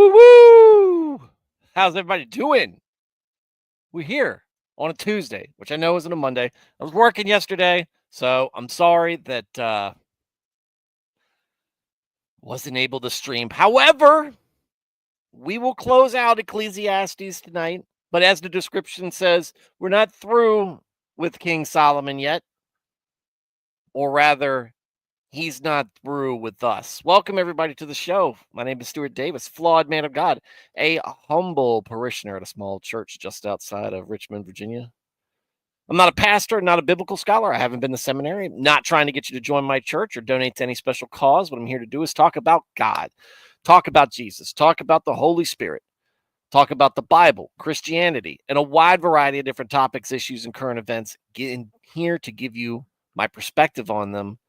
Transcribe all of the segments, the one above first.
Woo woo! How's everybody doing? We're here on a Tuesday, which I know isn't a Monday. I was working yesterday, so I'm sorry that wasn't able to stream. However, we will close out Ecclesiastes tonight. But as the description says, we're not through with King Solomon yet. Or rather, he's not through with us. Welcome, everybody, to the show. My name is Stuart Davis, flawed man of God, a humble parishioner at a small church just outside of Richmond, Virginia. I'm not a pastor, not a biblical scholar. I haven't been to seminary. I'm not trying to get you to join my church or donate to any special cause. What I'm here to do is talk about God, talk about Jesus, talk about the Holy Spirit, talk about the Bible, Christianity, and a wide variety of different topics, issues, and current events. Getting here to give you my perspective on them,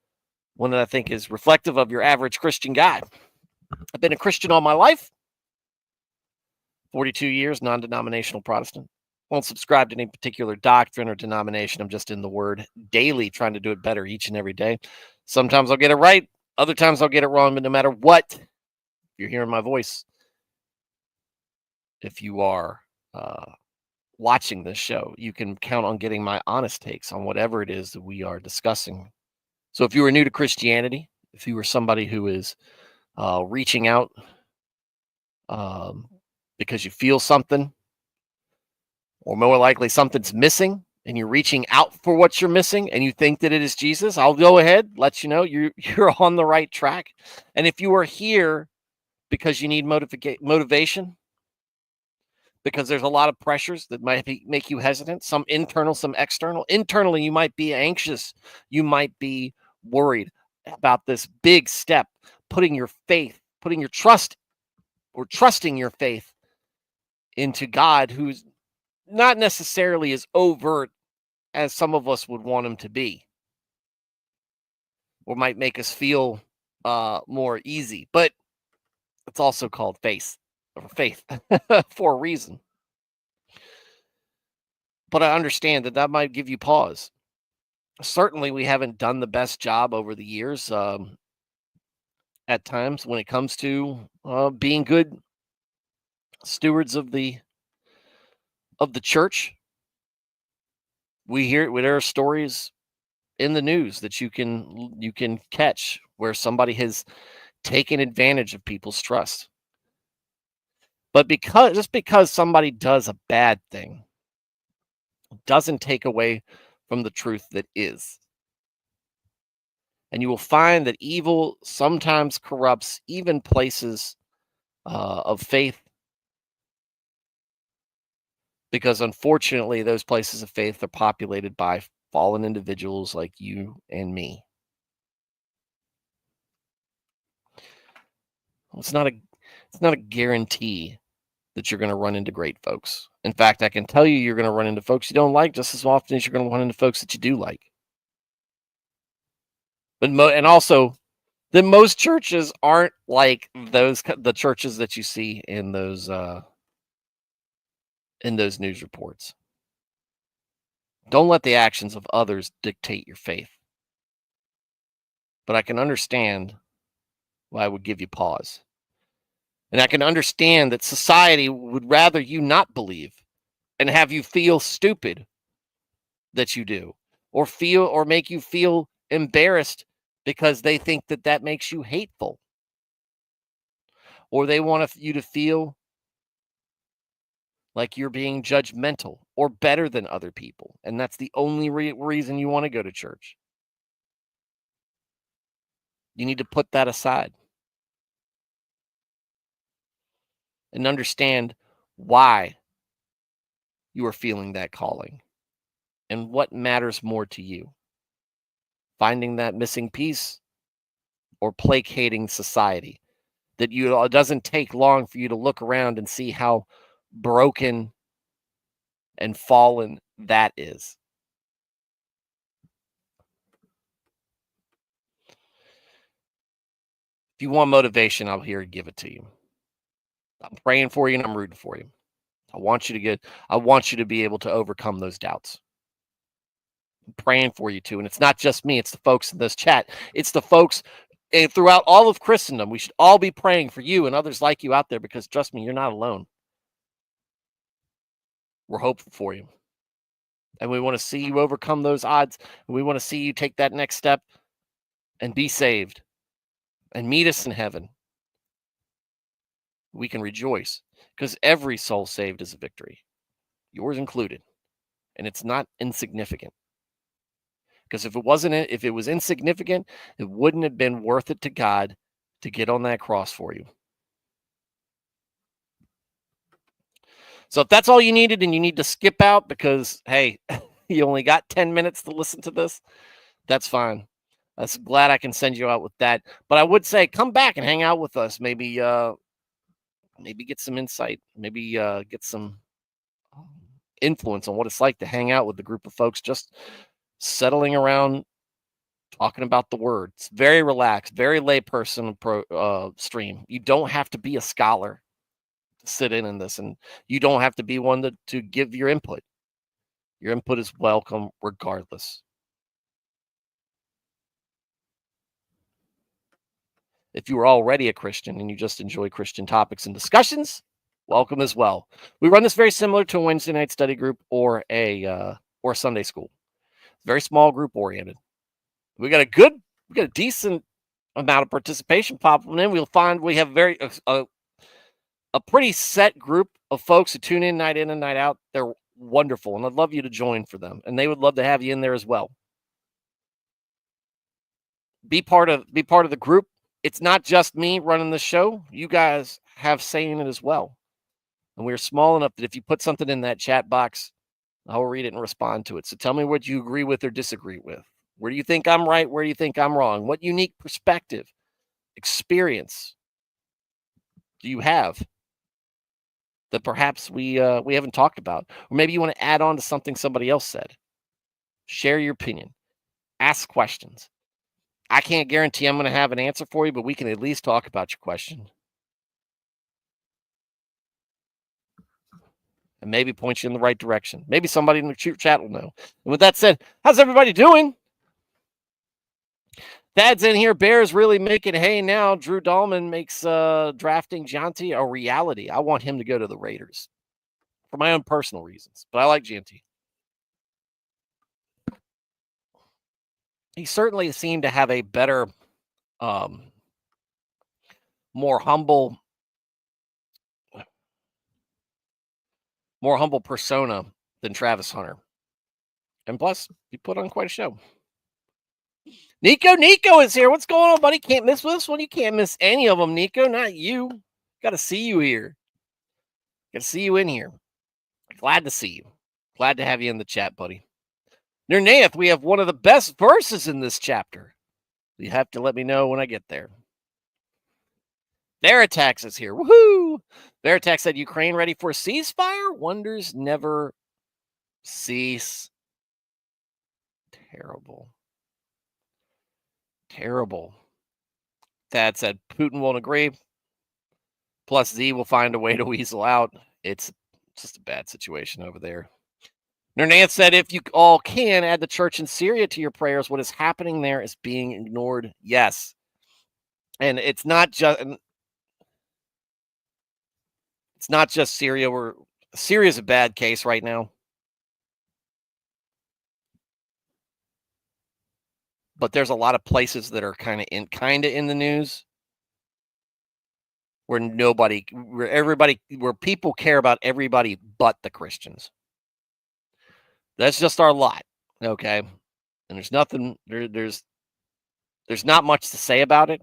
one that I think is reflective of your average Christian guy. I've been a Christian all my life, 42 years, non-denominational Protestant. Won't subscribe to any particular doctrine or denomination. I'm just in the Word daily, trying to do it better each and every day. Sometimes I'll get it right. Other times I'll get it wrong. But no matter what, you're hearing my voice. If you are watching this show, you can count on getting my honest takes on whatever it is that we are discussing. So if you are new to Christianity, if you are somebody who is reaching out because you feel something, or more likely something's missing, and you're reaching out for what you're missing, and you think that it is Jesus, I'll go ahead, let you know you're on the right track. And if you are here because you need motivation, because there's a lot of pressures that might make you hesitant, some internal, some external. Internally, you might be anxious. You might be worried about this big step, putting your faith, putting your trust, or trusting your faith into God, who's not necessarily as overt as some of us would want him to be, or might make us feel more easy. But it's also called faith for a reason. But I understand that might give you pause. Certainly, we haven't done the best job over the years at times when it comes to being good stewards of the church. There are stories in the news that you can catch where somebody has taken advantage of people's trust. But just because somebody does a bad thing doesn't take away from the truth that is. And you will find that evil sometimes corrupts even places of faith, because unfortunately those places of faith are populated by fallen individuals like you and me. It's not a guarantee that you're going to run into great folks. In fact, I can tell you're going to run into folks you don't like just as often as you're going to run into folks that you do like. But and also, that most churches aren't like the churches that you see in those news reports. Don't let the actions of others dictate your faith. But I can understand why I would give you pause. And I can understand that society would rather you not believe and have you feel stupid that you do, or make you feel embarrassed because they think that makes you hateful, or they want you to feel like you're being judgmental or better than other people, and that's the only reason you want to go to church. You need to put that aside and understand why you are feeling that calling and what matters more to you. Finding that missing piece or placating society. That it doesn't take long for you to look around and see how broken and fallen that is. If you want motivation, I'm here to give it to you. I'm praying for you and I'm rooting for you. I want you to be able to overcome those doubts. I'm praying for you too. And it's not just me, it's the folks in this chat. It's the folks And throughout all of Christendom, we should all be praying for you and others like you out there, because trust me, you're not alone. We're hopeful for you. And we want to see you overcome those odds. And we want to see you take that next step and be saved and meet us in heaven. We can rejoice because every soul saved is a victory, yours included. And it's not insignificant. Because if it was insignificant, it wouldn't have been worth it to God to get on that cross for you. So if that's all you needed and you need to skip out because, hey, you only got 10 minutes to listen to this, that's fine. I'm glad I can send you out with that. But I would say come back and hang out with us. Maybe get some insight. Maybe get some influence on what it's like to hang out with a group of folks just settling around talking about the word. It's very relaxed, very layperson stream. You don't have to be a scholar to sit in this, and you don't have to be one to give your input. Your input is welcome regardless. If you are already a Christian and you just enjoy Christian topics and discussions, welcome as well. We run this very similar to a Wednesday night study group or a Sunday school. Very small group oriented. We got a decent amount of participation popping in. We'll find we have a pretty set group of folks who tune in and night out. They're wonderful, and I'd love you to join for them, and they would love to have you in there as well. Be part of the group. It's not just me running the show. You guys have say in it as well. And we're small enough that if you put something in that chat box, I'll read it and respond to it. So tell me what you agree with or disagree with. Where do you think I'm right? Where do you think I'm wrong? What unique perspective, experience do you have that perhaps we haven't talked about? Or maybe you want to add on to something somebody else said. Share your opinion. Ask questions. I can't guarantee I'm going to have an answer for you, but we can at least talk about your question. And maybe point you in the right direction. Maybe somebody in the chat will know. And with that said, how's everybody doing? Thad's in here. Bears really making hay now. Drew Dahlman makes drafting Jonty a reality. I want him to go to the Raiders for my own personal reasons, but I like Jonty. He certainly seemed to have a better, more humble persona than Travis Hunter. And plus, he put on quite a show. Nico is here. What's going on, buddy? Can't miss this one. You can't miss any of them, Nico. Not you. Got to see you here. Got to see you in here. Glad to see you. Glad to have you in the chat, buddy. Nernaeth, we have one of the best verses in this chapter. You have to let me know when I get there. Veritax is here. Woohoo! Veritax said, Ukraine ready for a ceasefire? Wonders never cease. Terrible. Thad said, Putin won't agree. Plus, Z will find a way to weasel out. It's just a bad situation over there. Nernaeth said, if you all can, add the church in Syria to your prayers. What is happening there is being ignored. Yes. And it's not just Syria. Syria's a bad case right now. But there's a lot of places that are kind of in the news where people care about everybody but the Christians. That's just our lot, okay? And there's nothing there's not much to say about it,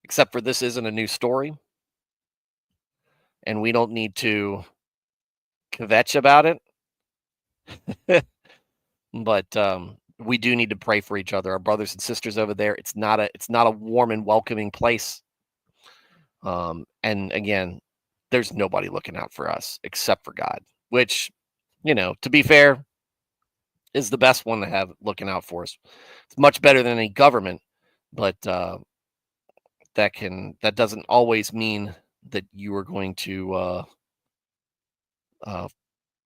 except for this isn't a new story, and we don't need to kvetch about it. But we do need to pray for each other, our brothers and sisters over there. It's not a warm and welcoming place. And again, there's nobody looking out for us except for God, which, to be fair, is the best one to have looking out for us. It's much better than any government, but that doesn't always mean that you are going to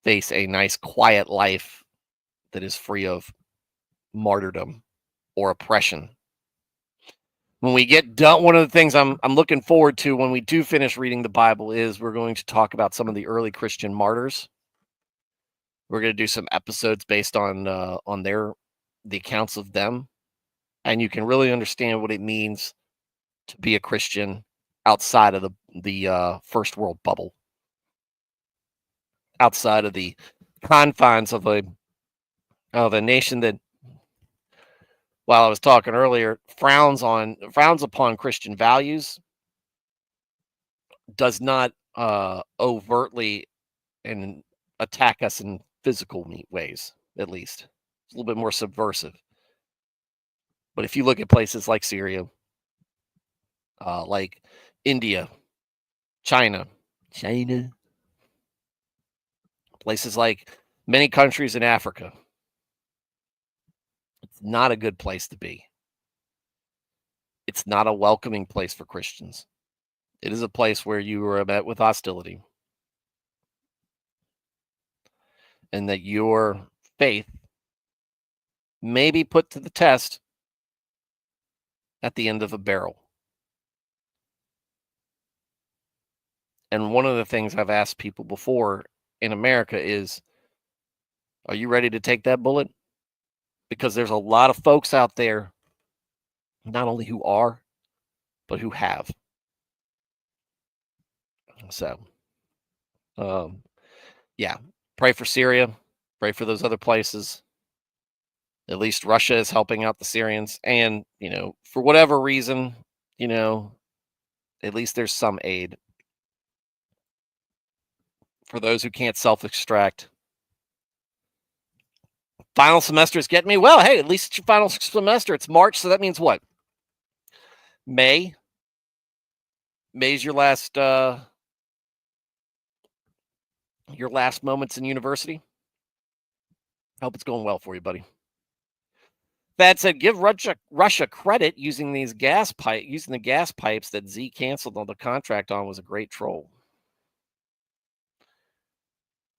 face a nice, quiet life that is free of martyrdom or oppression. when we get done, one of the things I'm looking forward to when we do finish reading the Bible is we're going to talk about some of the early Christian martyrs. We're going to do some episodes based on the accounts of them, and you can really understand what it means to be a Christian outside of the first world bubble, outside of the confines of a nation that, while I was talking earlier, frowns upon Christian values, does not overtly and attack us in physical ways. At least it's a little bit more subversive. But if you look at places like Syria, like India, China, China, places like many countries in Africa, it's not a good place to be. It's not a welcoming place for Christians. It is a place where you are met with hostility, and that your faith may be put to the test at the end of a barrel. And one of the things I've asked people before in America is, are you ready to take that bullet? Because there's a lot of folks out there, not only who are, but who have. So, yeah, pray for Syria, pray for those other places. At least Russia is helping out the Syrians. And, for whatever reason, at least there's some aid for those who can't self extract. Final semester is getting me. Well, hey, at least it's your final semester. It's March, so that means what? May. May's your last moments in university. Hope it's going well for you, buddy. Thad said, give Russia credit using the gas pipes that Z canceled on the contract on was a great troll.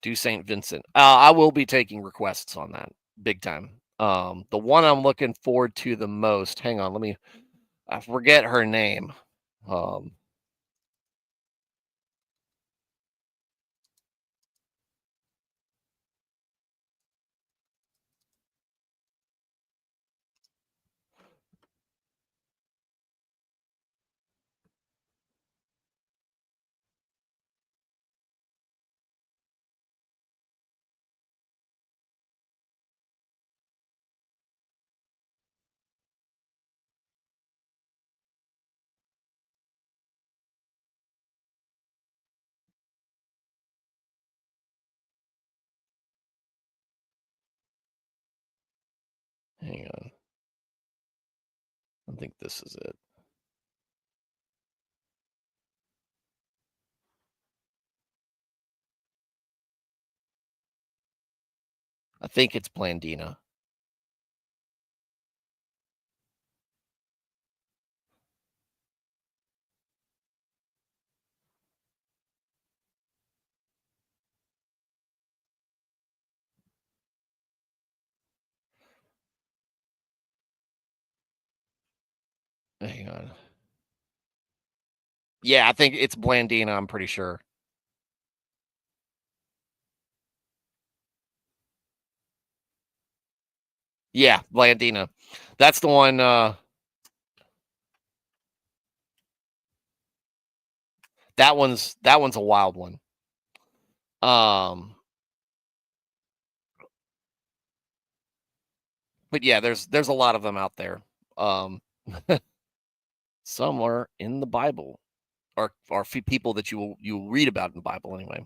Do St. Vincent. I will be taking requests on that big time. The one I'm looking forward to the most. Hang on, I forget her name. Hang on. I think this is it. I think it's Blandina. Hang on. Yeah, I think it's Blandina. I'm pretty sure. Yeah, Blandina. That's the one. That one's a wild one. But yeah, there's a lot of them out there. Somewhere in the Bible, or people that you'll read about in the Bible anyway.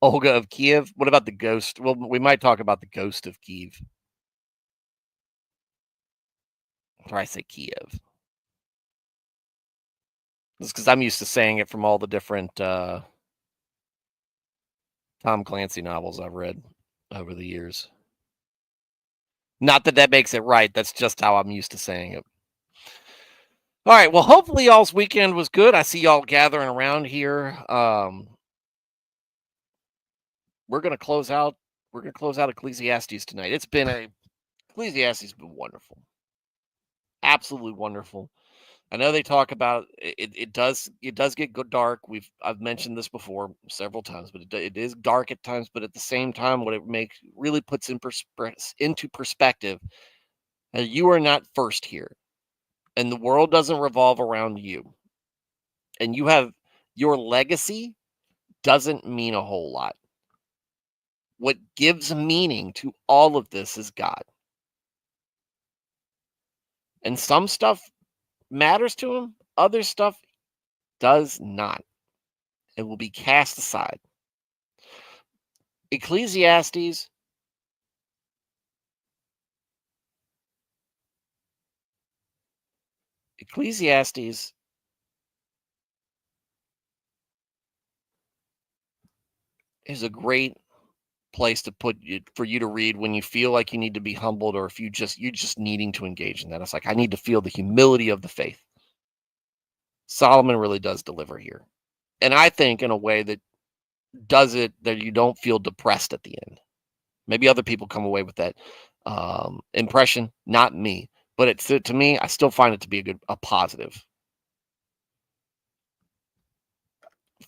Olga of Kiev. What about the ghost? Well, we might talk about the ghost of Kiev. Or I say Kiev. It's because I'm used to saying it from all the different Tom Clancy novels I've read over the years. Not that makes it right. That's just how I'm used to saying it. All right. Well, hopefully y'all's weekend was good. I see y'all gathering around here. We're gonna close out. We're gonna close out Ecclesiastes tonight. Ecclesiastes has been wonderful, absolutely wonderful. I know they talk about it does get good dark. I've mentioned this before several times, but it is dark at times. But at the same time, what it makes really puts into perspective, you are not first here, and the world doesn't revolve around you, and you have your legacy doesn't mean a whole lot. What gives meaning to all of this is God, and some stuff matters to him, other stuff does not. It will be cast aside. Ecclesiastes Ecclesiastes is a great place to put you for you to read when you feel like you need to be humbled, or if you're just needing to engage in that. It's like I need to feel the humility of the faith. Solomon really does deliver here. And I think in a way that does it that you don't feel depressed at the end. Maybe other people come away with that impression, not me. But it's to me, I still find it to be a positive.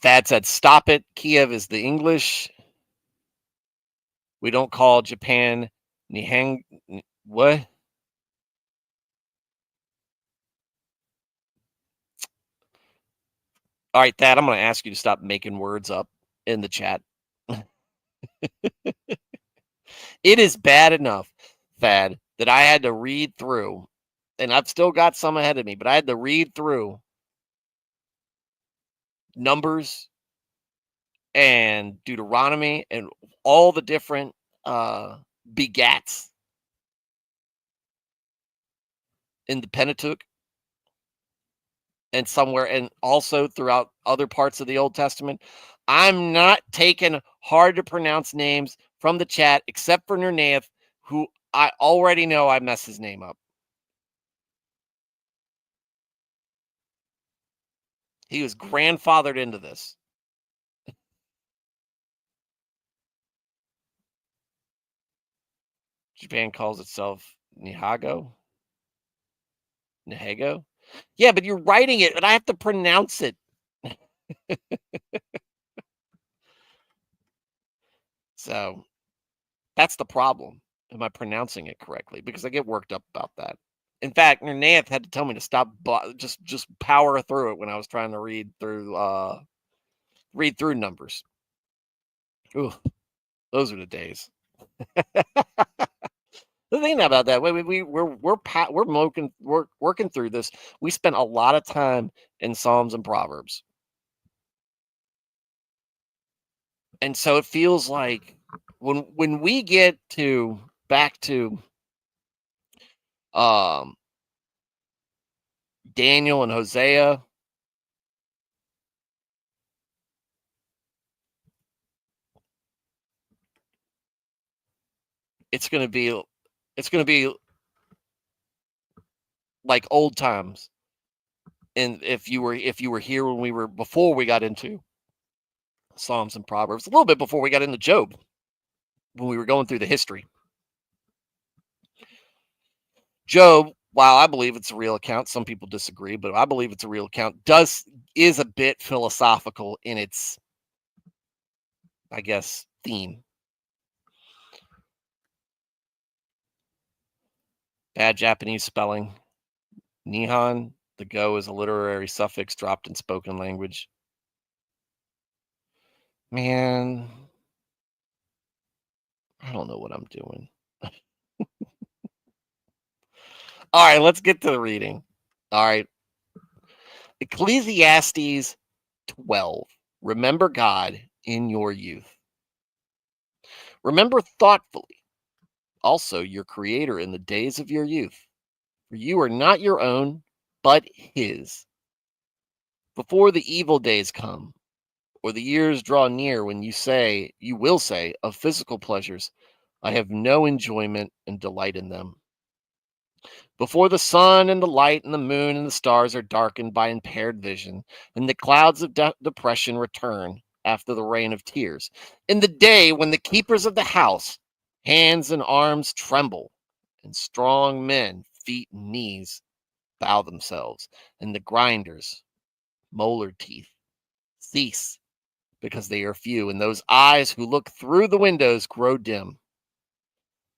Thad said, "Stop it. Kiev is the English. We don't call Japan Nihang. What? All right, Thad. I'm going to ask you to stop making words up in the chat. It is bad enough, Thad, that I had to read through, and I've still got some ahead of me, but I had to read through Numbers and Deuteronomy and all the different begats in the Pentateuch and somewhere, and also throughout other parts of the Old Testament. I'm not taking hard to pronounce names from the chat, except for Nernaeth, who I already know I mess his name up. He was grandfathered into this. Japan calls itself Nihongo. Nihego? Yeah, but you're writing it, and I have to pronounce it. So that's the problem. Am I pronouncing it correctly? Because I get worked up about that. In fact, Nernaeth had to tell me to stop, just power through it when I was trying to read through Numbers. Ooh, those are the days. The thing about that, we're working through this. We spent a lot of time in Psalms and Proverbs, and so it feels like when we get to back to um Daniel and Hosea, it's gonna be like old times. And if you were here when before we got into Psalms and Proverbs, a little bit before we got into Job, when we were going through the history. Job, while I believe it's a real account, some people disagree, but I believe it's a real account, is a bit philosophical in its, I guess, theme. Bad Japanese spelling. Nihon, the go is a literary suffix dropped in spoken language. Man, I don't know what I'm doing. All right, let's get to the reading. All right. Ecclesiastes 12. Remember God in your youth. Remember thoughtfully also your Creator in the days of your youth. For you are not your own, but His. Before the evil days come, or the years draw near when you will say of physical pleasures, I have no enjoyment and delight in them. Before the sun and the light and the moon and the stars are darkened by impaired vision, and the clouds of depression return after the rain of tears, in the day when the keepers of the house, hands and arms tremble, and strong men, feet and knees bow themselves, and the grinders, molar teeth, cease because they are few, and those eyes who look through the windows grow dim.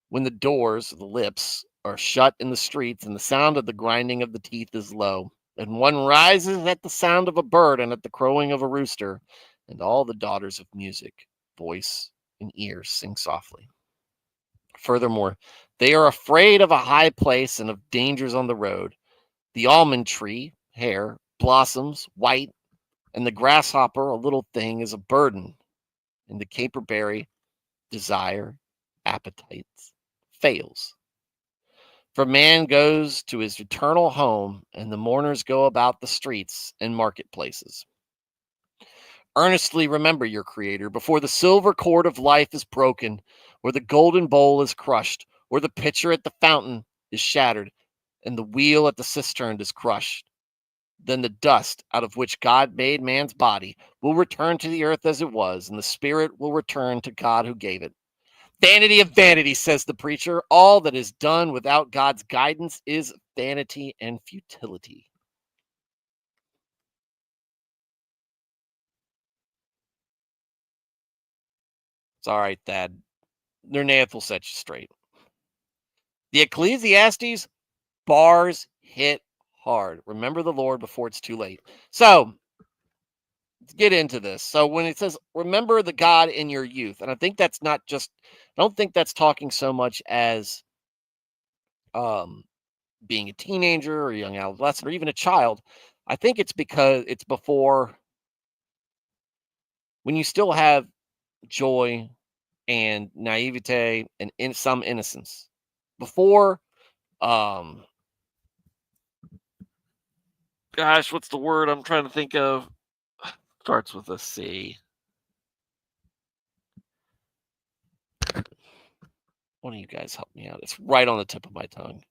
When the doors, the lips, are shut in the streets, and the sound of the grinding of the teeth is low, and one rises at the sound of a bird and at the crowing of a rooster, and all the daughters of music, voice and ears, sing softly. Furthermore, they are afraid of a high place and of dangers on the road. The almond tree, hair, blossoms, white, and the grasshopper, a little thing, is a burden, and the caperberry, desire, appetites, fails. For man goes to his eternal home, and the mourners go about the streets and marketplaces. Earnestly remember your Creator before the silver cord of life is broken, or the golden bowl is crushed, or the pitcher at the fountain is shattered, and the wheel at the cistern is crushed. Then the dust out of which God made man's body will return to the earth as it was, and the spirit will return to God who gave it. Vanity of vanity, says the preacher. All that is done without God's guidance is vanity and futility. It's all right, Thad. Nernath will set you straight. The Ecclesiastes bars hit hard. Remember the Lord before it's too late. So let's get into this. So when it says remember the God in your youth, and I think that's not just, I don't think that's talking so much as um being a teenager or a young adolescent or even a child. I think it's because it's before, when you still have joy and naivete and in some innocence. Before, um, gosh, what's the word I'm trying to think of? Starts with a C. One of you guys help me out. It's right on the tip of my tongue.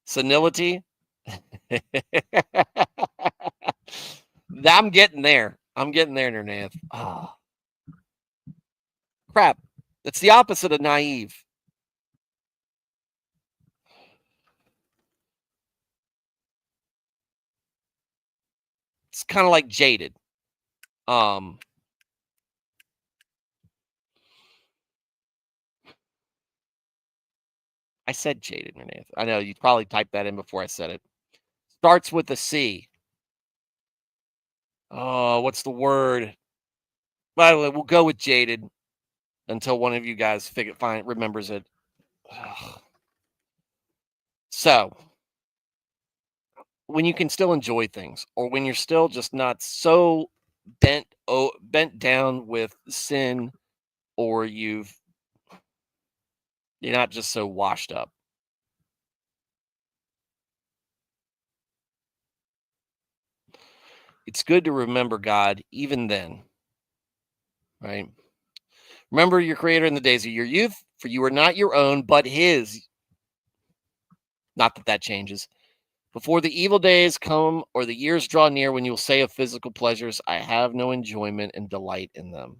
Senility. I'm getting there. I'm getting there, Nernath. Oh, crap. It's the opposite of naive. It's kind of like jaded. Um, I said jaded, Nernath. I know you probably typed that in before I said it. Starts with a C. Oh, what's the word? By the way, we'll go with jaded until one of you guys remembers it. Ugh. So, when you can still enjoy things, or when you're still just not so bent down with sin, or you're not just so washed up. It's good to remember God even then, right? Remember your Creator in the days of your youth, for you are not your own, but His. Not that that changes. Before the evil days come or the years draw near when you will say of physical pleasures, I have no enjoyment and delight in them.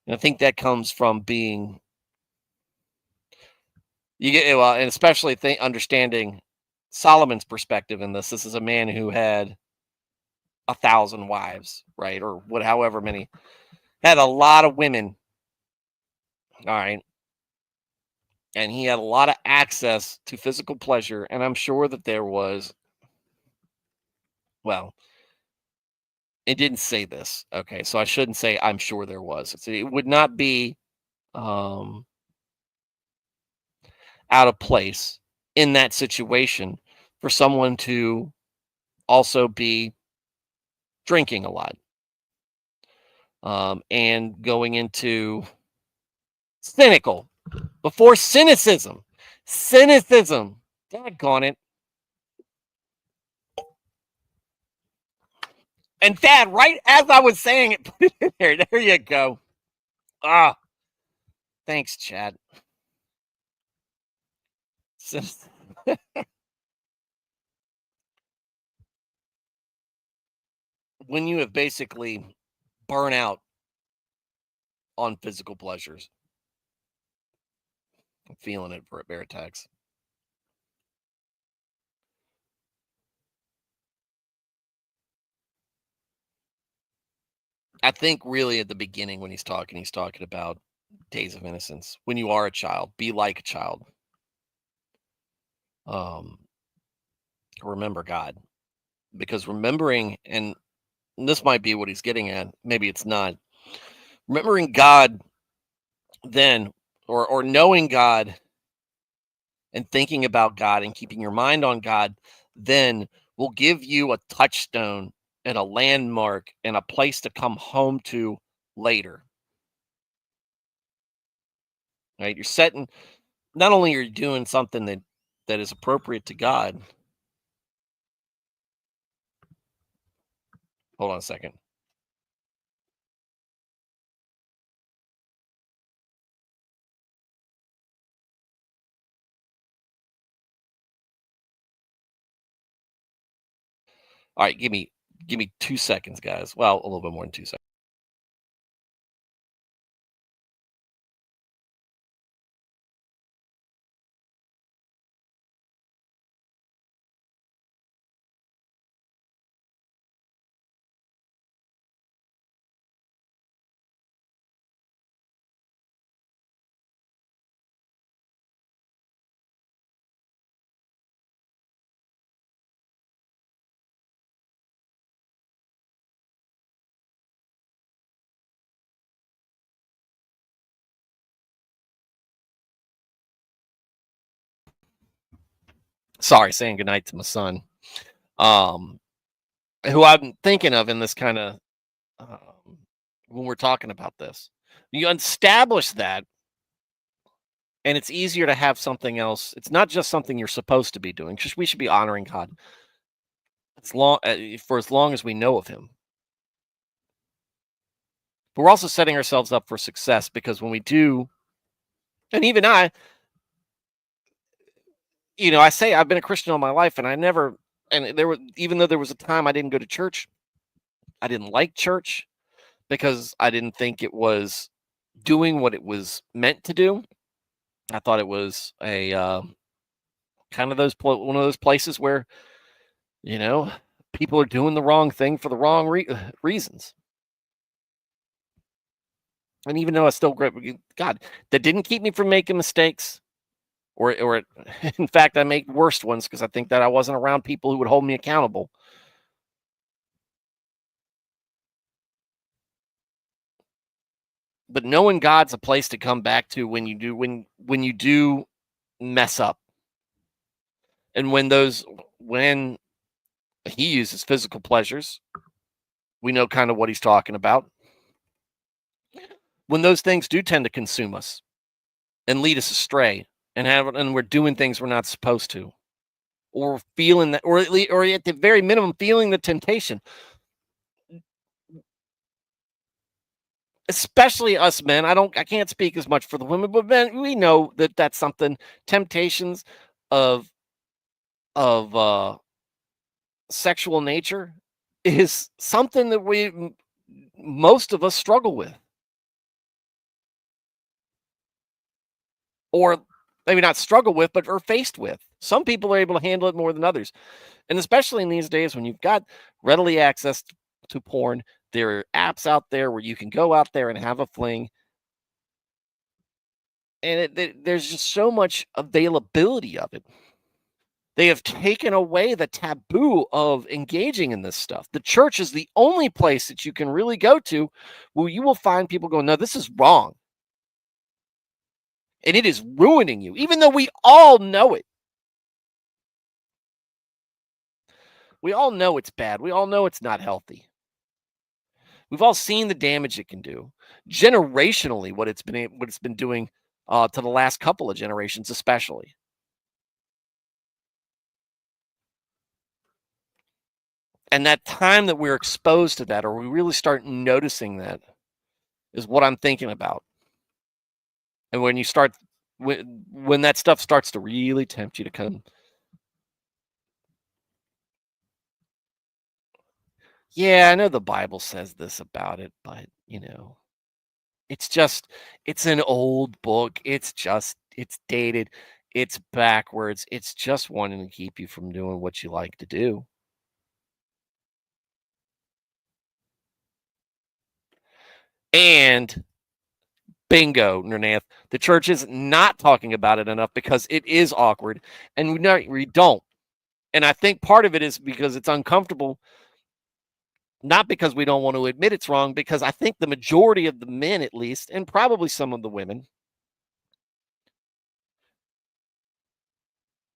And I think that comes from being, you get, well, and especially understanding Solomon's perspective in this. This is a man who had 1,000 wives, right? Or what, however many, had a lot of women. All right. And he had a lot of access to physical pleasure. And I'm sure that there was, well, it didn't say this. Okay. So I shouldn't say I'm sure there was. It would not be um, out of place in that situation for someone to also be drinking a lot, and going into cynical before cynicism. Cynicism. Daggone it. And Dad, right as I was saying it, put it in there. There you go. Ah, thanks, Chad. When you have basically burn out on physical pleasures, I'm feeling it for a bear tax. I think really at the beginning when he's talking about days of innocence. When you are a child, be like a child. Um, remember God. Because remembering, and this might be what he's getting at, maybe it's not. Remembering God then, or knowing God and thinking about God and keeping your mind on God, then will give you a touchstone and a landmark and a place to come home to later. Right? You're setting, not only are you doing something that is appropriate to God. Hold on a second. All right, give me 2 seconds, guys. Well, a little bit more than 2 seconds. Sorry, saying goodnight to my son. Um, who I'm thinking of in this kind of when we're talking about this. You establish that, and it's easier to have something else. It's not just something you're supposed to be doing. Just we should be honoring God for as long as we know of Him. But we're also setting ourselves up for success because when we do, and even I say I've been a Christian all my life, and I never, and there were even though there was a time I didn't go to church, I didn't like church because I didn't think it was doing what it was meant to do. I thought it was a kind of one of those places where you know people are doing the wrong thing for the wrong reasons. And even though I still great, God, that didn't keep me from making mistakes, or in fact, I make worse ones because I think that I wasn't around people who would hold me accountable. But knowing God's a place to come back to when you do mess up, and when He uses physical pleasures, we know kind of what He's talking about. When those things do tend to consume us and lead us astray, and we're doing things we're not supposed to, or feeling that, or at the very minimum, feeling the temptation. Especially us men. I can't speak as much for the women, but men, we know that that's something. Temptations of of sexual nature is something that most of us struggle with, or maybe not struggle with, but are faced with. Some people are able to handle it more than others, and especially in these days when you've got readily access to porn, there are apps out there where you can go out there and have a fling, and there's just so much availability of it. They have taken away the taboo of engaging in this stuff. The church is the only place that you can really go to where you will find people going, no, this is wrong. And it is ruining you, even though we all know it. We all know it's bad. We all know it's not healthy. We've all seen the damage it can do generationally, what it's been doing to the last couple of generations, especially. And that time that we're exposed to that, or we really start noticing that, is what I'm thinking about. And when you start when that stuff starts to really tempt you to come, yeah, I know the Bible says this about it, but it's just it's an old book. It's just it's dated, it's backwards. It's just wanting to keep you from doing what you like to do. And bingo, Nernath, the church is not talking about it enough because it is awkward, and we don't. And I think part of it is because it's uncomfortable, not because we don't want to admit it's wrong, because I think the majority of the men, at least, and probably some of the women,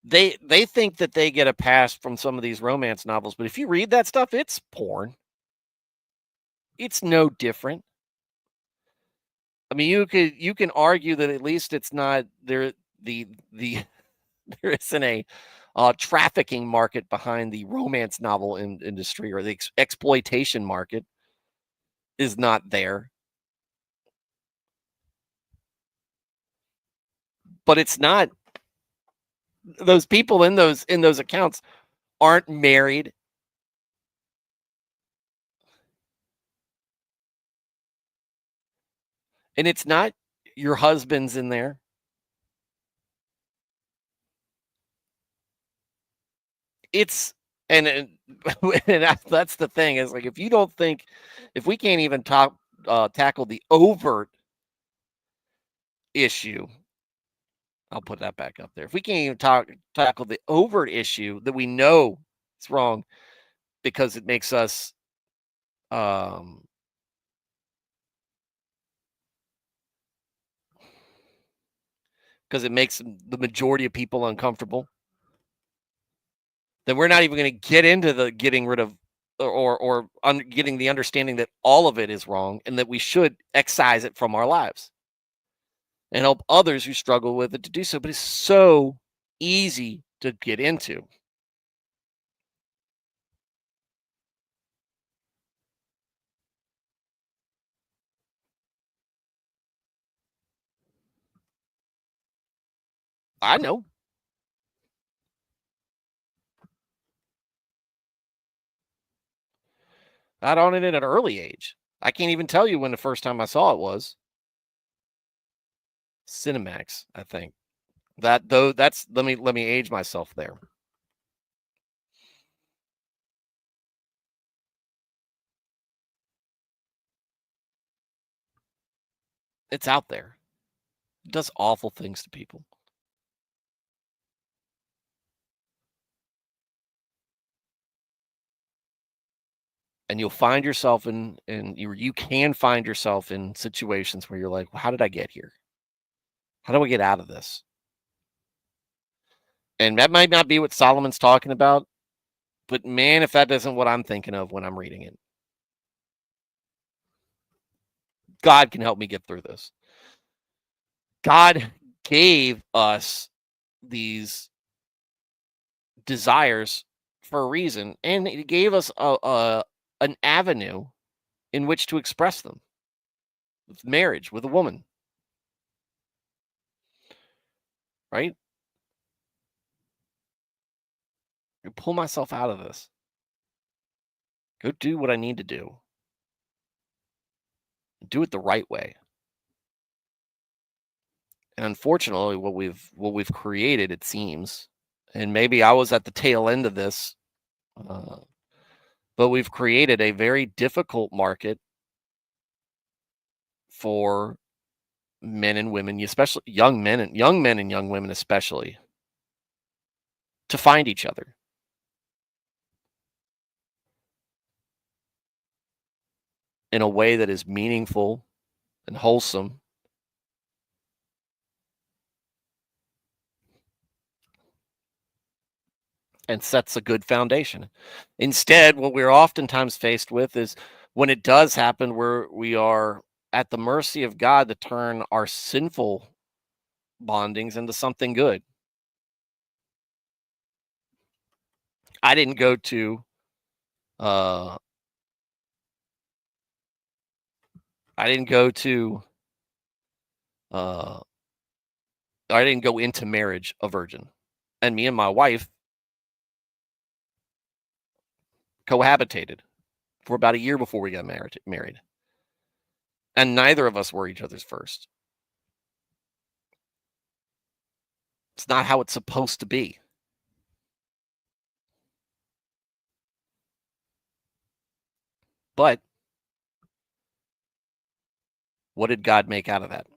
they think that they get a pass from some of these romance novels. But if you read that stuff, it's porn. It's no different. I mean, you can argue that at least it's not there. The there isn't a trafficking market behind the romance novel industry, or the exploitation market is not there. But it's not. Those people in those accounts aren't married. And it's not your husband's in there. It's and that's the thing, is like, if you don't think, if we can't even tackle the overt issue, I'll put that back up there. If we can't even tackle the overt issue that we know it's wrong, because it makes us um because it makes the majority of people uncomfortable, then we're not even going to get into the getting rid of, getting the understanding that all of it is wrong and that we should excise it from our lives and help others who struggle with it to do so. But it's so easy to get into. I know. I got on it at an early age. I can't even tell you when the first time I saw it was. Cinemax, I think. That though, that's let me age myself there. It's out there. It does awful things to people. And you'll find yourself you can find yourself in situations where you're like, well, how did I get here? How do I get out of this? And that might not be what Solomon's talking about, but man, if that isn't what I'm thinking of when I'm reading it, God can help me get through this. God gave us these desires for a reason, and He gave us an avenue in which to express them, with marriage, with a woman, right? I pull myself out of this. Go do what I need to do. Do it the right way. And unfortunately, what we've created, it seems, and maybe I was at the tail end of this, uh, but we've created a very difficult market for men and women, especially young men and young women, especially, to find each other in a way that is meaningful and wholesome and sets a good foundation. Instead, what we're oftentimes faced with is, when it does happen, we are at the mercy of God to turn our sinful bondings into something good. I didn't go to uh I didn't go to uh I didn't go into marriage a virgin. And me and my wife cohabitated for about a year before we got married. And neither of us were each other's first. It's not how it's supposed to be. But what did God make out of that?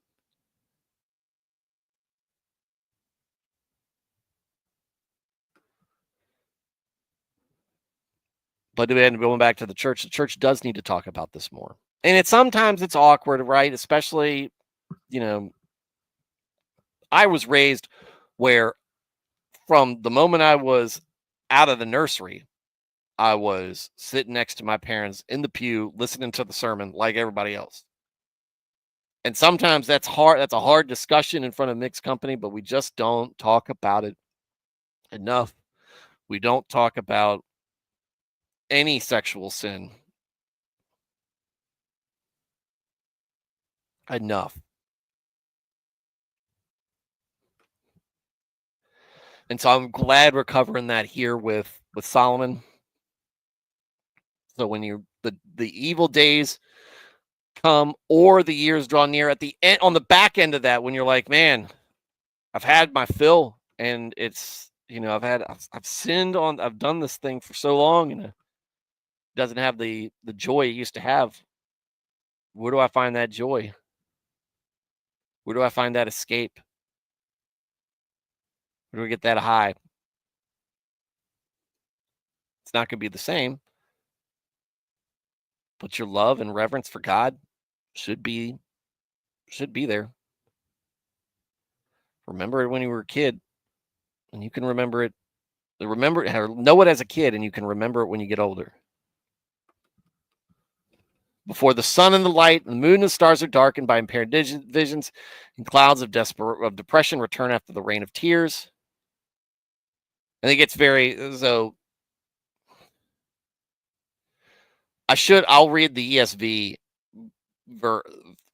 But then going back to the church does need to talk about this more. And sometimes it's awkward, right? Especially, I was raised where from the moment I was out of the nursery, I was sitting next to my parents in the pew, listening to the sermon like everybody else. And sometimes that's hard. That's a hard discussion in front of mixed company, but we just don't talk about it enough. We don't talk about any sexual sin enough. And so I'm glad we're covering that here with Solomon. So when the evil days come or the years draw near, at the end, on the back end of that, when you're like, man, I've had my fill, and it's, I've sinned I've done this thing for so long, and it doesn't have the joy it used to have. Where do I find that joy? Where do I find that escape? Where do I get that high? It's not going to be the same, but your love and reverence for God should be there. Remember it when you were a kid, and you can remember it. Know it as a kid, and you can remember it when you get older. Before the sun and the light, and the moon and the stars are darkened by impaired visions, and clouds of depression return after the rain of tears. And it gets very so. I'll read the ESV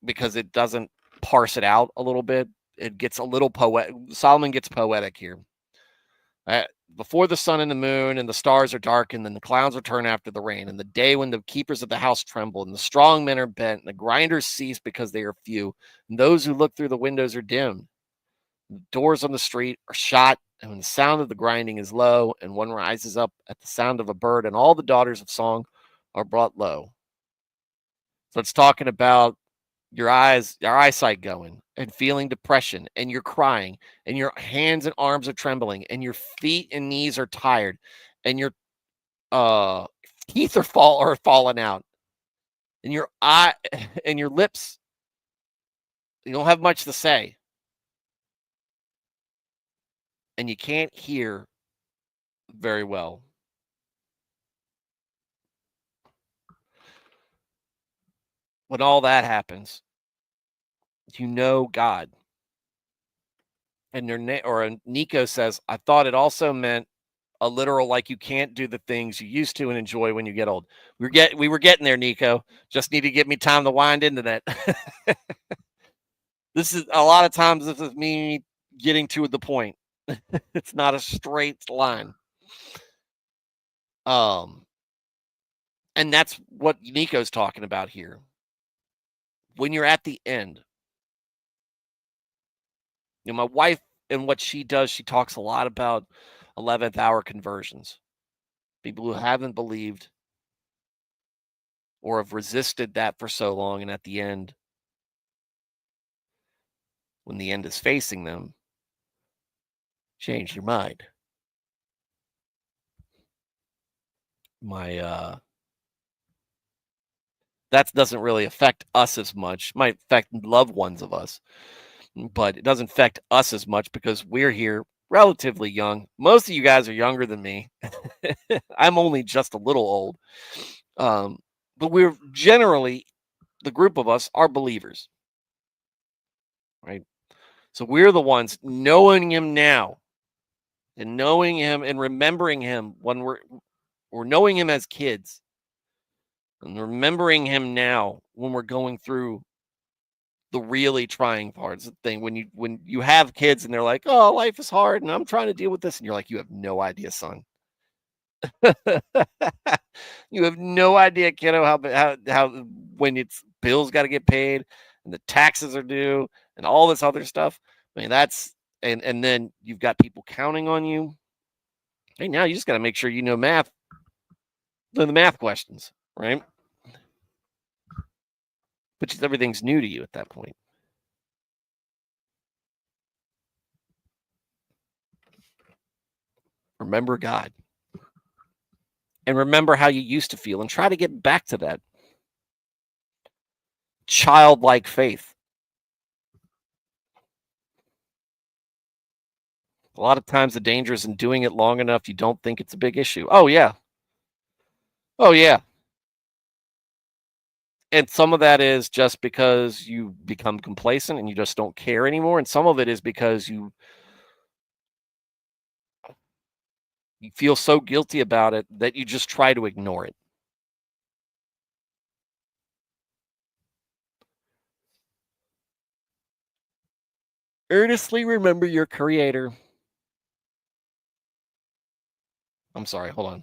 because it doesn't parse it out a little bit. It gets a little poetic. Solomon gets poetic here. Before the sun and the moon and the stars are darkened, and the clouds return after the rain, and the day when the keepers of the house tremble, and the strong men are bent, and the grinders cease because they are few, and those who look through the windows are dimmed. The doors on the street are shut, and when the sound of the grinding is low, and one rises up at the sound of a bird, and all the daughters of song are brought low. So it's talking about your eyesight going, and feeling depression, and you're crying, and your hands and arms are trembling, and your feet and knees are tired, and your teeth are falling out, and your eye and your lips, you don't have much to say, and you can't hear very well. When all that happens, God. And Nico says, I thought it also meant a literal, like, you can't do the things you used to and enjoy when you get old. We were getting there, Nico. Just need to give me time to wind into that. This is me getting to the point. It's not a straight line. And that's what Nico's talking about here. When you're at the end, my wife, and what she does, she talks a lot about 11th hour conversions. People who haven't believed or have resisted that for so long, and at the end, when the end is facing them, change your mind. That doesn't really affect us as much. It might affect loved ones of us, but it doesn't affect us as much because we're here relatively young. Most of you guys are younger than me. I'm only just a little old. But we're generally, the group of us are believers, right? So we're the ones knowing him now, and knowing him and remembering him when we're knowing him as kids, and remembering him now when we're going through the really trying parts. The thing when you have kids and they're like, oh, life is hard and I'm trying to deal with this, and you're like, you have no idea, son. You have no idea, kiddo, how when it's bills got to get paid, and the taxes are due, and all this other stuff. I mean, and then you've got people counting on you. Hey, now you just got to make sure you know math, the math questions, right? But just everything's new to you at that point. Remember God. And remember how you used to feel and try to get back to that childlike faith. A lot of times the danger is in doing it long enough you don't think it's a big issue. Oh, yeah. Oh, yeah. And some of that is just because you become complacent and you just don't care anymore. And some of it is because you feel so guilty about it that you just try to ignore it. Earnestly remember your Creator. I'm sorry, hold on.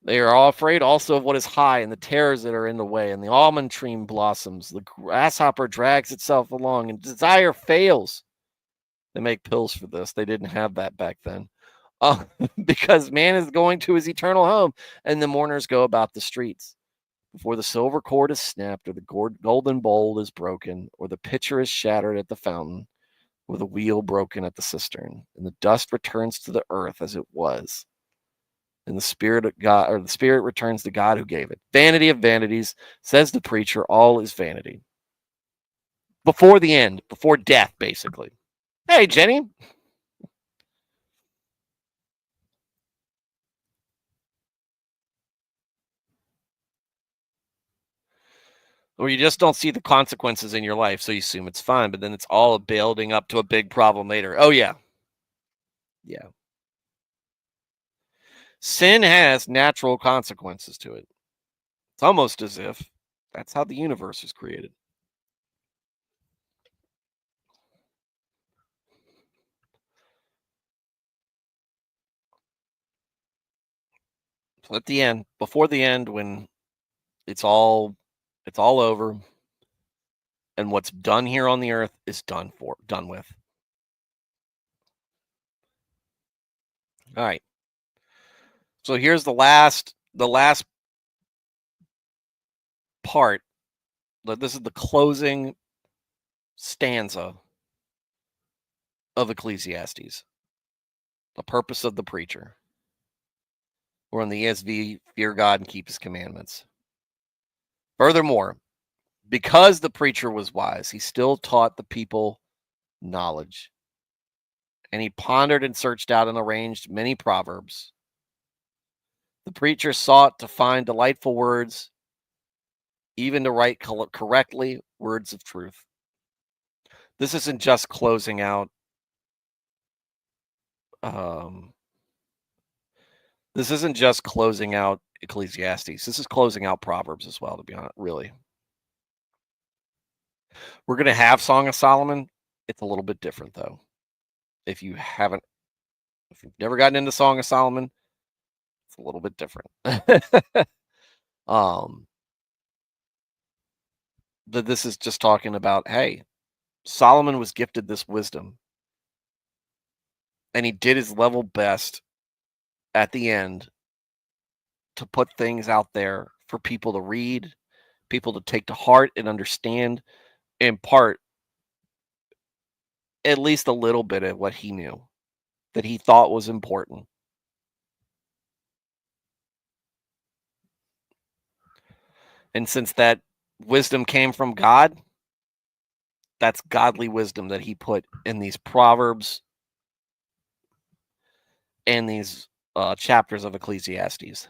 They are all afraid also of what is high and the terrors that are in the way, and the almond tree blossoms. The grasshopper drags itself along, and desire fails. They make pills for this. They didn't have that back then. Uh, because man is going to his eternal home, and the mourners go about the streets. Before the silver cord is snapped, or the golden bowl is broken, or the pitcher is shattered at the fountain, or the wheel broken at the cistern, and the dust returns to the earth as it was, and the spirit of God, or the spirit returns to God who gave it. Vanity of vanities, says the preacher, all is vanity. Before the end, before death, basically. Hey, Jenny. Or you just don't see the consequences in your life, so you assume it's fine, but then it's all building up to a big problem later. Oh, yeah. Yeah. Sin has natural consequences to it. It's almost as if that's how the universe is created. So at the end, before the end, when it's all over, and what's done here on the earth is done with. All right. So here's the last part. This is the closing stanza of Ecclesiastes. The purpose of the preacher. Or in the ESV, fear God and keep his commandments. Furthermore, because the preacher was wise, he still taught the people knowledge. And he pondered and searched out and arranged many proverbs. The preacher sought to find delightful words, even to write correctly words of truth. This isn't just closing out. This isn't just closing out Ecclesiastes. This is closing out Proverbs as well, to be honest, really. We're going to have Song of Solomon. It's a little bit different, though. If you've never gotten into Song of Solomon, it's a little bit different. But this is just talking about, hey, Solomon was gifted this wisdom, and he did his level best at the end to put things out there for people to read, people to take to heart and understand, impart at least a little bit of what he knew that he thought was important. And since that wisdom came from God, that's godly wisdom that he put in these Proverbs and these chapters of Ecclesiastes.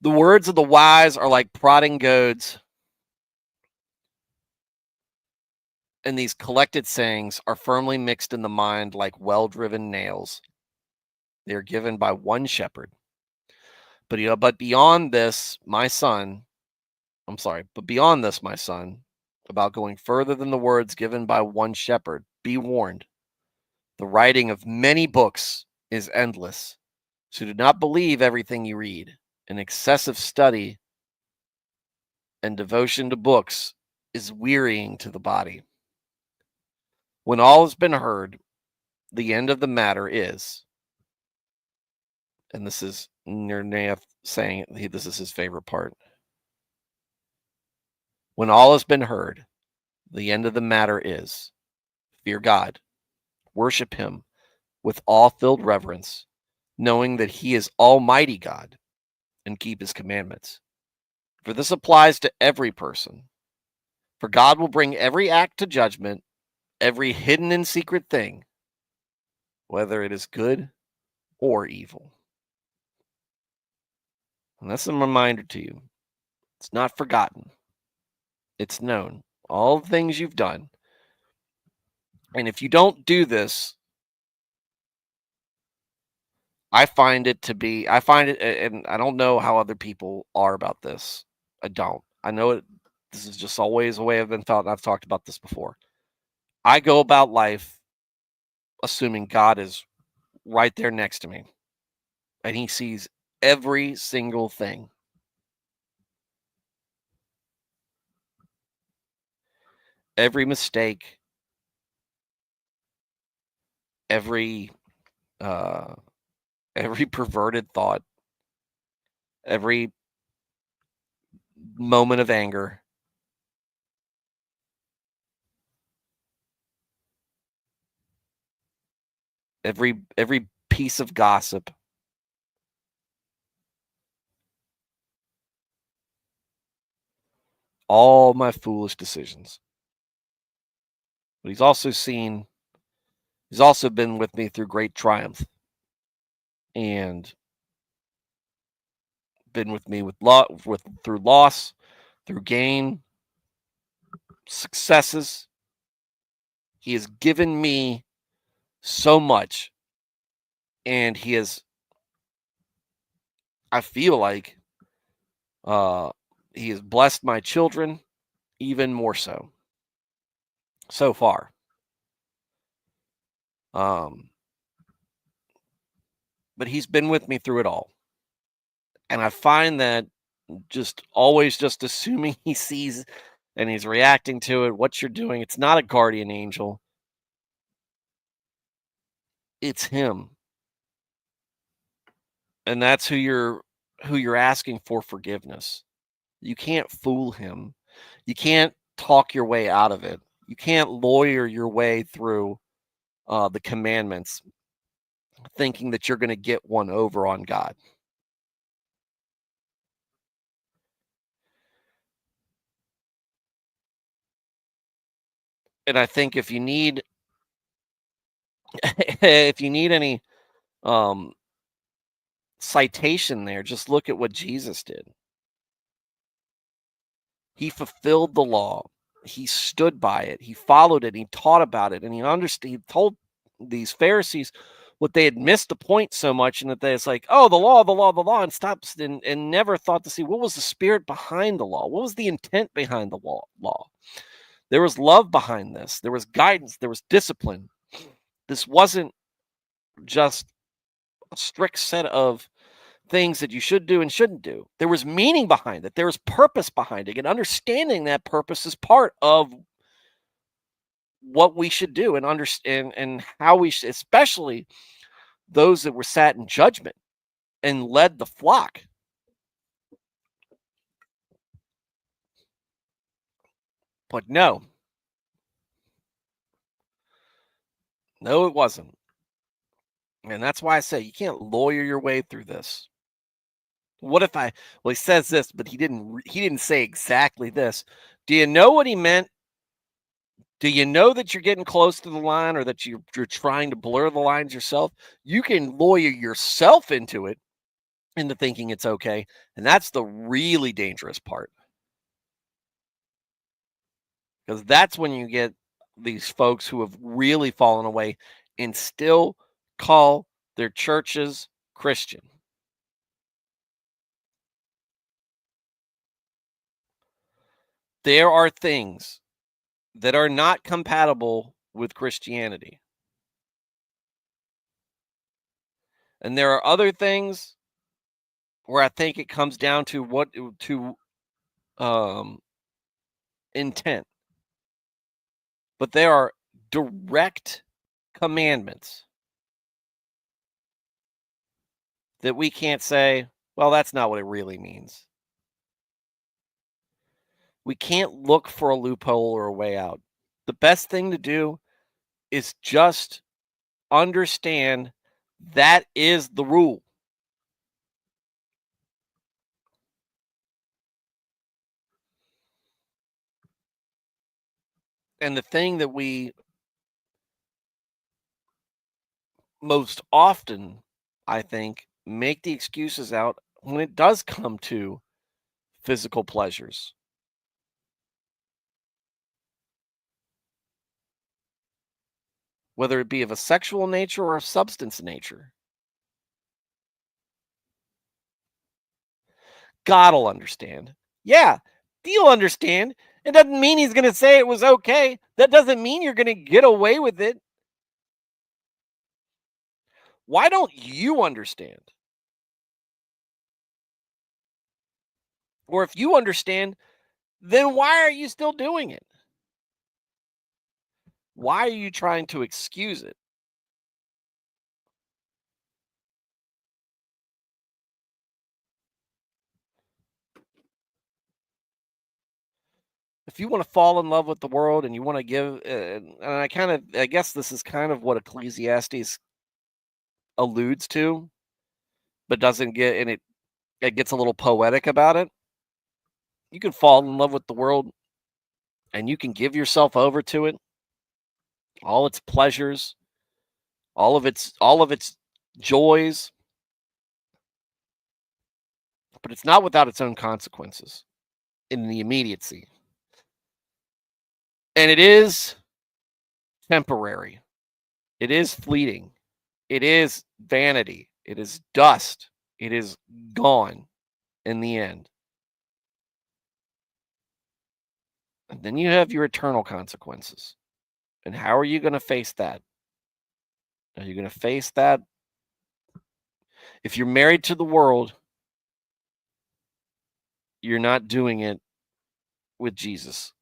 The words of the wise are like prodding goads, and these collected sayings are firmly mixed in the mind like well-driven nails. They are given by one shepherd. But beyond this, my son, about going further than the words given by one shepherd, be warned. The writing of many books is endless, so do not believe everything you read. An excessive study and devotion to books is wearying to the body. When all has been heard, the end of the matter is, and this is Nirnath saying this is his favorite part. When all has been heard, the end of the matter is, fear God, worship him with awe-filled reverence, knowing that he is Almighty God, and keep his commandments. For this applies to every person. For God will bring every act to judgment, every hidden and secret thing, whether it is good or evil. And that's a reminder to you. It's not forgotten. It's known. All the things you've done. And if you don't do this, I find it, and I don't know how other people are about this. I don't. I know it. This is just always the way I've been felt. And I've talked about this before. I go about life assuming God is right there next to me, and he sees every single thing. Every mistake, every uh, every perverted thought, every moment of anger, every piece of gossip, all my foolish decisions. But he's also been with me through great triumph, and been with me through loss, through gain, successes. He has given me so much, and I feel like he has blessed my children even more so far. But he's been with me through it all. And I find that always just assuming he sees and he's reacting to it, what you're doing, it's not a guardian angel. It's him. And that's who you're asking for forgiveness. You can't fool him. You can't talk your way out of it. You can't lawyer your way through the commandments thinking that you're going to get one over on God. And I think if you need any um, citation there, just look at what Jesus did. He fulfilled the law. He stood by it. He followed it. He taught about it, and he understood. He told these Pharisees what they had missed the point so much, and that it's like, oh, the law, the law, the law, and stops and never thought to see what was the spirit behind the law, what was the intent behind the law. There was love behind this. There was guidance. There was discipline. This wasn't just a strict set of things that you should do and shouldn't do. There was meaning behind it. There was purpose behind it. And understanding that purpose is part of what we should do and understand and how we should, especially those that were sat in judgment and led the flock. But no, it wasn't. And that's why I say you can't lawyer your way through this. What if he says this, but he didn't say exactly this. Do you know what he meant? Do you know that you're getting close to the line, or that you're trying to blur the lines yourself? You can lawyer yourself into thinking it's okay. And that's the really dangerous part. Because that's when you get these folks who have really fallen away and still call their churches Christian. There are things that are not compatible with Christianity. And there are other things where I think it comes down to intent, but they are direct commandments that we can't say, well, that's not what it really means. We can't look for a loophole or a way out. The best thing to do is just understand that is the rule. And the thing that we most often, I think, make the excuses out when it does come to physical pleasures, whether it be of a sexual nature or a substance nature. God will understand. Yeah, he'll understand. It doesn't mean he's going to say it was okay. That doesn't mean you're going to get away with it. Why don't you understand? Or if you understand, then why are you still doing it? Why are you trying to excuse it? If you want to fall in love with the world and you want to give, and I guess this is kind of what Ecclesiastes alludes to, but doesn't get, and it gets a little poetic about it. You can fall in love with the world and you can give yourself over to it, all its pleasures, all of its joys, but it's not without its own consequences in the immediacy. And it is temporary. It is fleeting. It is vanity. It is dust. It is gone in the end. And then you have your eternal consequences. And how are you going to face that? Are you going to face that? If you're married to the world, you're not doing it with Jesus.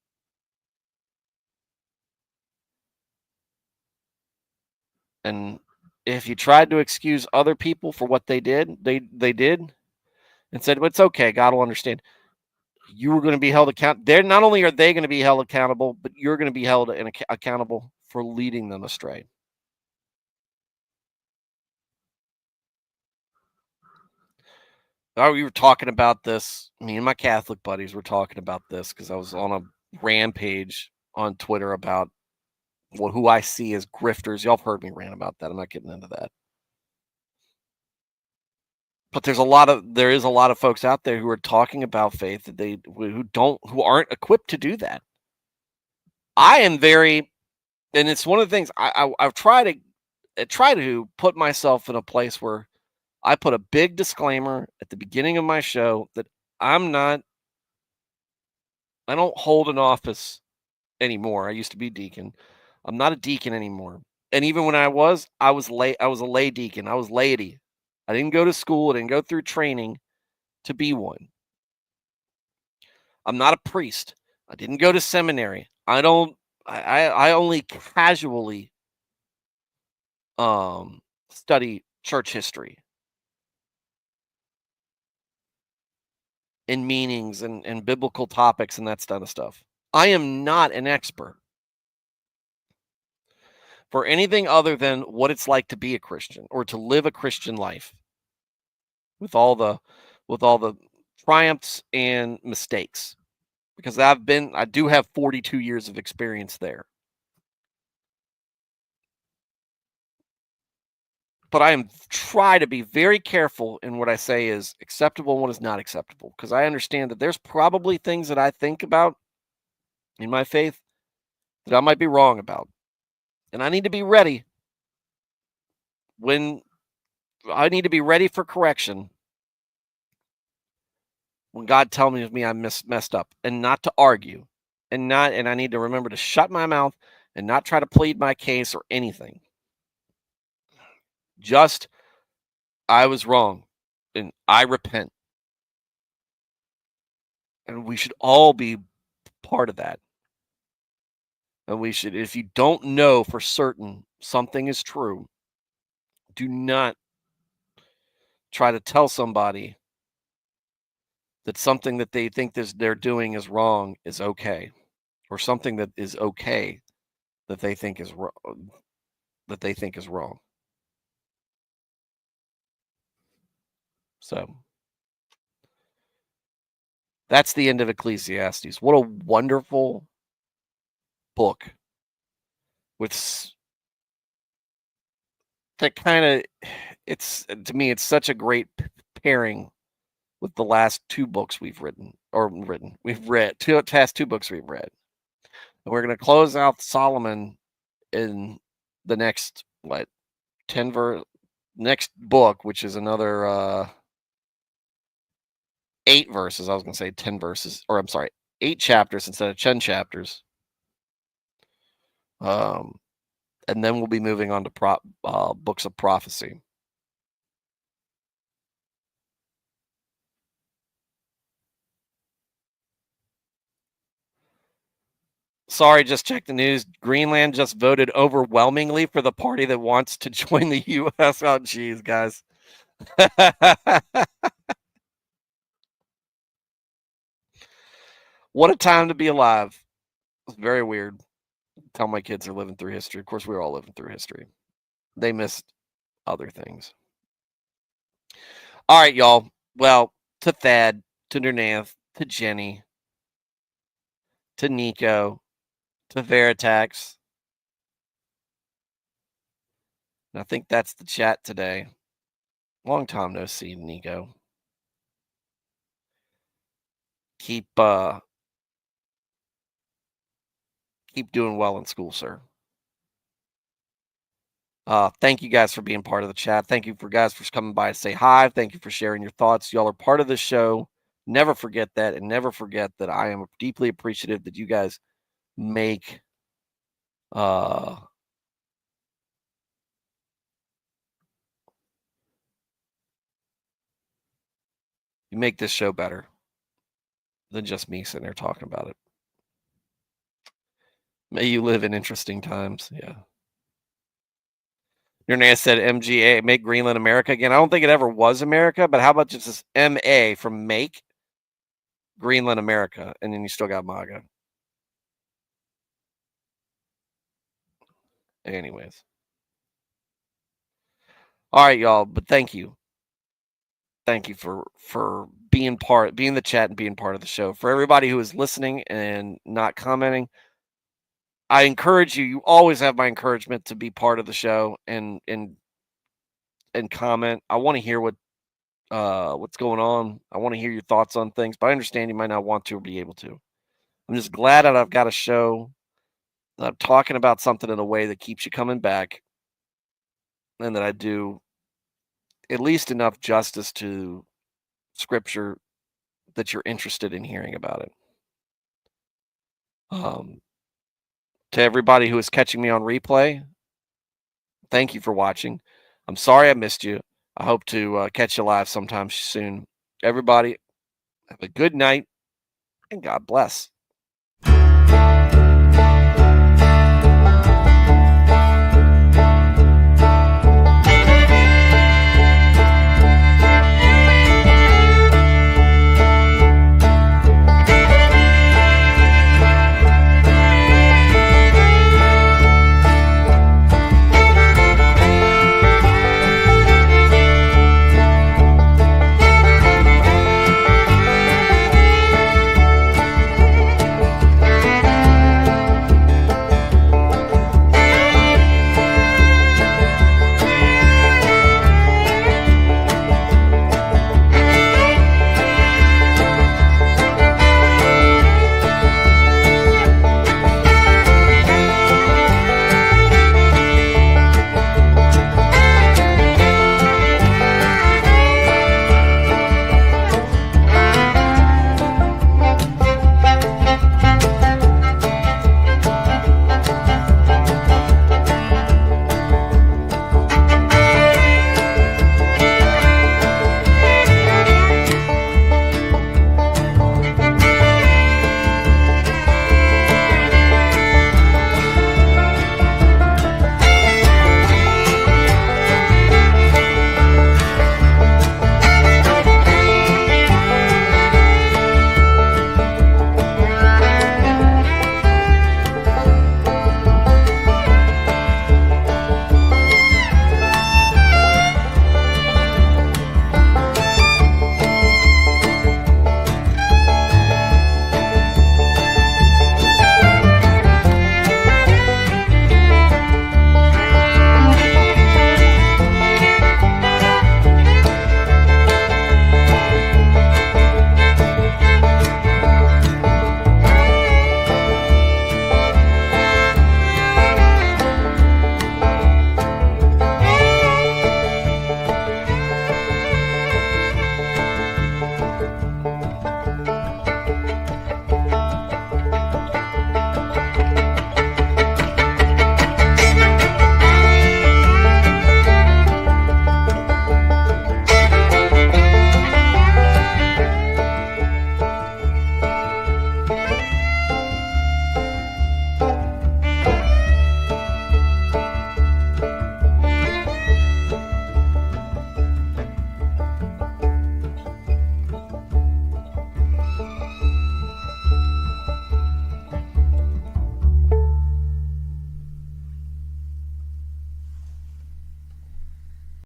And if you tried to excuse other people for what they did, they did, and said, well, it's okay, God will understand. You were going to be held accountable. They're not only are they going to be held accountable, but you're going to be held accountable for leading them astray. Oh, we were talking about this. Me and my Catholic buddies were talking about this because I was on a rampage on Twitter about who I see as grifters. Y'all have heard me rant about that. I'm not getting into that. But there is a lot of folks out there who are talking about faith that who aren't equipped to do that. I am very, and it's one of the things I've tried to put myself in a place where I put a big disclaimer at the beginning of my show that I don't hold an office anymore. I used to be deacon. I'm not a deacon anymore. And even when I was a lay deacon. I was laity. I didn't go to school. I didn't go through training to be one. I'm not a priest. I didn't go to seminary. I only casually study church history and meanings and biblical topics and that kind of stuff. I am not an expert for anything other than what it's like to be a Christian or to live a Christian life with all the triumphs and mistakes, because I do have 42 years of experience there. But I try to be very careful in what I say is acceptable and what is not acceptable, because I understand that there's probably things that I think about in my faith that I might be wrong about. And I need to be ready for correction when God tells me I messed up, and not to argue, and I need to remember to shut my mouth and not try to plead my case or anything. Just, I was wrong and I repent. And we should all be part of that. And we should, if you don't know for certain something is true, do not try to tell somebody that something that they think they're doing is wrong is okay, or something that is okay that they think is wrong. That they think is wrong. So that's the end of Ecclesiastes. What a wonderful book with that kind of. It's to me, it's such a great pairing with the last two books we've We've read past two books we've read. And we're going to close out Solomon in the next 10 verse next book, which is another 8 verses. I was going to say 10 verses, or I'm sorry, 8 chapters instead of 10 chapters. And then we'll be moving on to books of prophecy. Sorry, just checked the news. Greenland just voted overwhelmingly for the party that wants to join the U.S. Oh, geez, guys. What a time to be alive. It's very weird. Tell my kids are living through history. Of course, we're all living through history. They missed other things. All right, y'all. Well, to Thad, to Nernath, to Jenny, to Nico, to Veritax. And I think that's the chat today. Long time no see, Nico. Keep doing well in school, sir. Thank you guys for being part of the chat. Thank you for coming by to say hi. Thank you for sharing your thoughts. Y'all are part of the show. Never forget that, and never forget that I am deeply appreciative that you guys make you make this show better than just me sitting there talking about it. May you live in interesting times. Yeah. Your name said MGA, make Greenland America again. I don't think it ever was America, but how about just this MA from make Greenland America? And then you still got MAGA. Anyways. All right, y'all. But thank you. Thank you for being the chat and being part of the show. For everybody who is listening and not commenting, I encourage you. You always have my encouragement to be part of the show and comment. I want to hear what's going on. I want to hear your thoughts on things, but I understand you might not want to or be able to. I'm just glad that I've got a show that I'm talking about something in a way that keeps you coming back, and that I do at least enough justice to scripture that you're interested in hearing about it. To everybody who is catching me on replay, thank you for watching. I'm sorry I missed you. I hope to catch you live sometime soon. Everybody, have a good night and God bless.